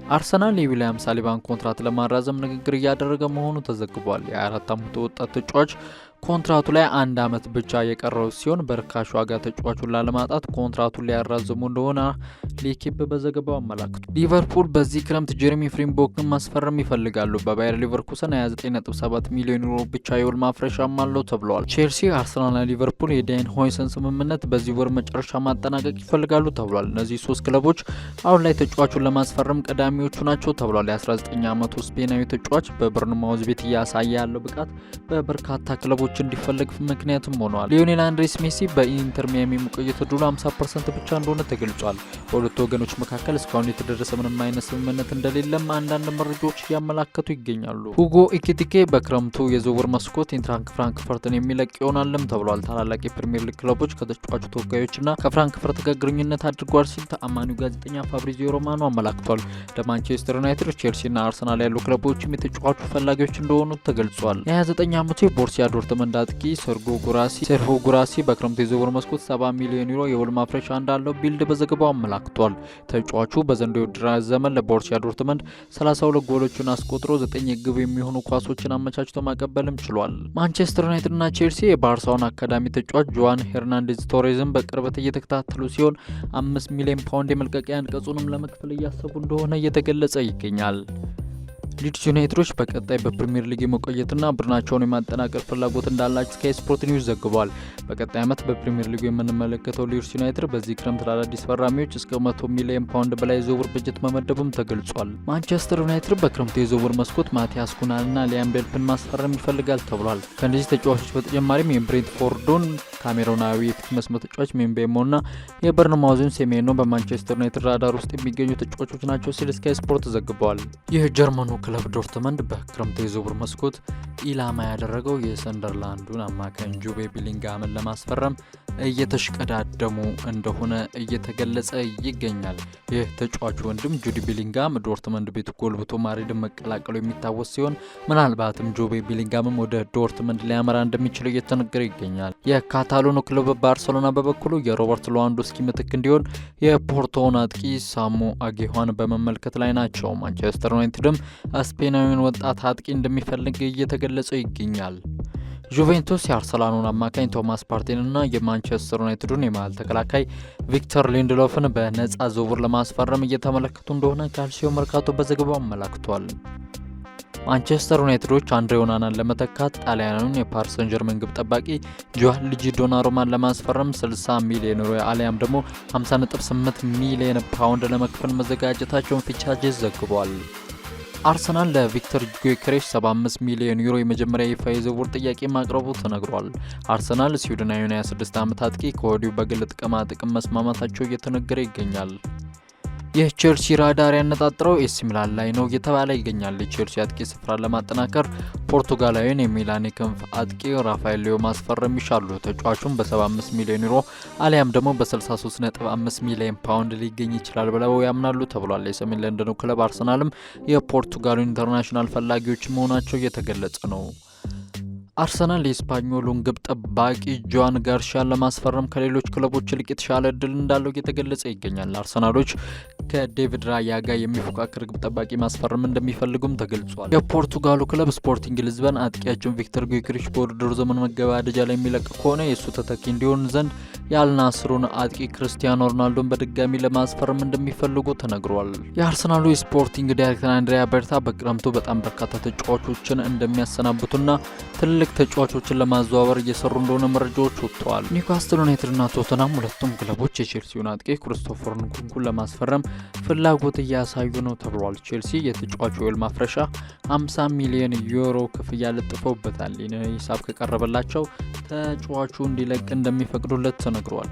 አርሰናል የዊሊያም ሳሊባን ኮንትራት ለማራዘም ንግግር እያደረገ መሆኑ ተዘግቧል። የ24 ዓመቱ ወጣት ተጫዋች ኮንትራቱ ላይ 1 ዓመት ብቻ የቀረው ሲሆን በርካሽ ዋጋ ተጫዋቹን ላለማጣት ኮንትራቱን ሊያራዝሙ እንደሆነ ሌኪፕ በዘገባው አመላክቷል። ሊቨርፑል በዚህ ክረምት ጀሬሚ ፍሪምፖንግን ማስፈረም ይፈልጋሉ። በባየር ሊቨርኩሰን 29.7 ሚሊዮን ዩሮ ብቻ የውል ማፍረሻም አለው ተብሏል። ቼልሲ፣ አርሰናልና ሊቨርፑል የዳን ሆይሰን ስምምነት በዚህ ወር መጨረሻ ማጠናቀቅ ይፈልጋሉ ተብሏል። እነዚህ 3 ክለቦች አሁን ላይ ተጫዋቹን ለማስፈረም ቀዳሚዎቹ ናቸው ተብሏል። የ19 ዓመቱ ስፔናዊ ተጫዋች በበርንማውዝ ቤት እያሳየ ያለው ብቃት በበርካታ ክለቦች እንዲፈለግ ምክንያትም ሆኗል። ሊዮኔል አንድሬስ ሜሲ በኢንተር ሚያሚ መቆየት ዕድሉ 50% ብቻ እንደሆነ ተገልጿል። በሁለቱ ወገኖች መካከል እስካሁን የተደረሰ ምንም አይነት ስምምነት እንደሌለም አንዳንድ መረጃዎች እያመላከቱ ይገኛሉ። ሁጎ ኢኪቲኬ በክረምቱ የዝውውር መስኮት ኢንትራንክ ፍራንክፈርትን የሚለቅ ይሆናልም ተብሏል። ታላላቅ የፕሪሚየር ሊግ ክለቦች ከተጫዋቹ ተወካዮችና ከፍራንክፈርት ጋር ግንኙነት አድርጓል ሲል ተአማኒው ጋዜጠኛ ፋብሪዚዮ ሮማኖ አመላክቷል። ለማንቸስተር ዩናይትድ፣ ቼልሲና አርሰናል ያሉ ክለቦችም የተጫዋቹ ፈላጊዎች እንደሆኑ ተገልጿል። የ29 ዓመቱ የቦሩሲያ ዶርትመንድ አጥቂ ሰርሆ ጉራሲ በክረምቱ የዝውውር መስኮት 70 ሚሊዮን ዩሮ የውል ማፍረሻ እንዳለው ቢልድ በዘገባው አመላክቷል። ተጫዋቹ በዘንድሮው የውድድር ዘመን ለቦሩሲያ ዶርትመንድ 32 ጎሎችን አስቆጥሮ 9 የግብ የሚሆኑ ኳሶችን አመቻችቶ ማቀበልም ችሏል። ማንቸስተር ዩናይትድና ቼልሲ የባርሳውን አካዳሚ ተጫዋች ጆዋን ሄርናንዴዝ ቶሬዝን በቅርበት እየተከታተሉ ሲሆን 5 ሚሊዮን ፓውንድ የመልቀቂያ አንቀጹንም ለመክፈል እያሰቡ እንደሆነ እየተገለጸ ይገኛል። ሊድስ ዩናይትዶች በቀጣይ በፕሪሚየር ሊግ የመቆየትና ቡድናቸውን የማጠናቀር ፍላጎት እንዳላቸው ስካይ ስፖርት ኒውስ ዘግቧል። በቀጣይ ዓመት በፕሪሚየር ሊጉ የምንመለከተው ሊድስ ዩናይትድ በዚህ ክረምት ለአዳዲስ ፈራሚዎች እስከ 100 ሚሊዮን ፓውንድ በላይ የዝውውር በጀት መመደቡም ተገልጿል። ማንቸስተር ዩናይትድ በክረምቱ የዝውውር መስኮት ማቲያስ ኩናንና ሊያም ዴልፕን ማስፈረም ይፈልጋል ተብሏል። ከእነዚህ ተጫዋቾች በተጨማሪም የብሬንትፎርዱን ካሜሮናዊ የፊት መስመር ተጫዋች ሜምቤሞና የበርንማውዙን ሴሜኖ በማንቸስተር ዩናይትድ ራዳር ውስጥ የሚገኙ ተጫዋቾች ናቸው ሲል ስካይ ስፖርት ዘግቧል። ይህ ጀርመኑ ክለብ ዶርትመንድ በክረምቱ የዝውውር መስኮት ኢላማ ያደረገው የሰንደርላንዱን አማካኝ ጁዴ ቤሊንጋምን ለማስፈረም እየተሽቀዳደሙ እንደሆነ እየተገለጸ ይገኛል። ይህ ተጫዋቹ ወንድም ጁዴ ቤሊንጋም ዶርትመንድ ቤት ጎልብቶ ማድሪድን መቀላቀሉ የሚታወስ ሲሆን ምናልባትም ጁዴ ቤሊንጋምም ወደ ዶርትመንድ ሊያመራ እንደሚችል እየተነገረ ይገኛል። የካታሎኑ ክለብ ባርሴሎና በበኩሉ የሮበርት ሌዋንዶስኪ ምትክ እንዲሆን የፖርቶውን አጥቂ ሳሙ አጌኋን በመመልከት ላይ ናቸው። ማንቸስተር ዩናይትድም ስፔናዊውን ወጣት አጥቂ እንደሚፈልግ እየተገለጸ ይገኛል። ጁቬንቱስ የአርሰናሉን አማካኝ ቶማስ ፓርቴንና የማንቸስተር ዩናይትዱን የመሃል ተከላካይ ቪክተር ሊንድሎፍን በነጻ ዝውውር ለማስፈረም እየተመለከቱ እንደሆነ ካልሲዮ መርካቶ በዘገባው አመላክቷል። ማንቸስተር ዩናይትዶች አንድሬ ኦናናን ለመተካት ጣሊያኑን የፓሪስ ሰን ጀርመን ግብ ጠባቂ ጂያንሉጂ ዶናሩማን ለማስፈረም 60 ሚሊዮን ዩሮ አሊያም ደግሞ 50.8 ሚሊዮን ፓውንድ ለመክፈል መዘጋጀታቸውን ፊቻጄስ ዘግቧል። አርሰናል ለቪክተር ጊዮኬሬሽ 75 ሚሊዮን ዩሮ የመጀመሪያ ይፋ የዝውውር ጥያቄ ማቅረቡ ተነግሯል። አርሰናል ስዊድናዊውን 26 ዓመት አጥቂ ከወዲሁ በግል ጥቅም መስማማታቸው እየተነገረ ይገኛል። የቼልሲ ራዳር ያነጣጠረው ኤሲ ሚላን ላይ ነው እየተባለ ይገኛል። የቼልሲ አጥቂ ስፍራ ለማጠናከር ፖርቱጋላዊውን የሚላን ክንፍ አጥቂ ራፋኤል ሊዮ ማስፈረም ይሻሉ። ተጫዋቹም በ75 ሚሊዮን ዩሮ አሊያም ደግሞ በ63.5 ሚሊዮን ፓውንድ ሊገኝ ይችላል ብለው ያምናሉ ተብሏል። የሰሜን ለንደኑ ክለብ አርሰናልም የፖርቱጋሉ ኢንተርናሽናል ፈላጊዎች መሆናቸው እየተገለጸ ነው። አርሰናል የስፓኞሉን ግብ ጠባቂ ጆዋን ጋርሻን ለማስፈረም ከሌሎች ክለቦች ይልቅ የተሻለ እድል እንዳለው እየተገለጸ ይገኛል። አርሰናሎች ከዴቪድ ራያ ጋር የሚፎካከር ግብ ጠባቂ ማስፈረም እንደሚፈልጉም ተገልጿል። የፖርቱጋሉ ክለብ ስፖርቲንግ ሊዝበን አጥቂያቸውን ቪክተር ጊዮኬሬሽ በውድድሩ ዘመን መገባደጃ ላይ የሚለቅ ከሆነ የእሱ ተተኪ እንዲሆን ዘንድ የአልናስሩን አጥቂ ክርስቲያኖ ሮናልዶን በድጋሚ ለማስፈረም እንደሚፈልጉ ተነግሯል። የአርሰናሉ የስፖርቲንግ ዳይሬክተር አንድሪያ ቤርታ በክረምቱ በጣም በርካታ ተጫዋቾችን እንደሚያሰናብቱና ትልቅ ተጫዋቾችን ለማዘዋወር እየሰሩ እንደሆነ መረጃዎች ወጥተዋል። ኒውካስትል ዩናይትድና ቶተናም ሁለቱም ክለቦች የቼልሲውን አጥቂ ክሪስቶፈር ንኩንኩን ለማስፈረም ፍላጎት እያሳዩ ነው ተብሏል። ቼልሲ የተጫዋቹ የውል ማፍረሻ 50 ሚሊዮን ዩሮ ክፍያ ለጥፈውበታል። ይህ ሂሳብ ከቀረበላቸው ተጫዋቹ እንዲለቅ እንደሚፈቅዱለት ተነግሯል።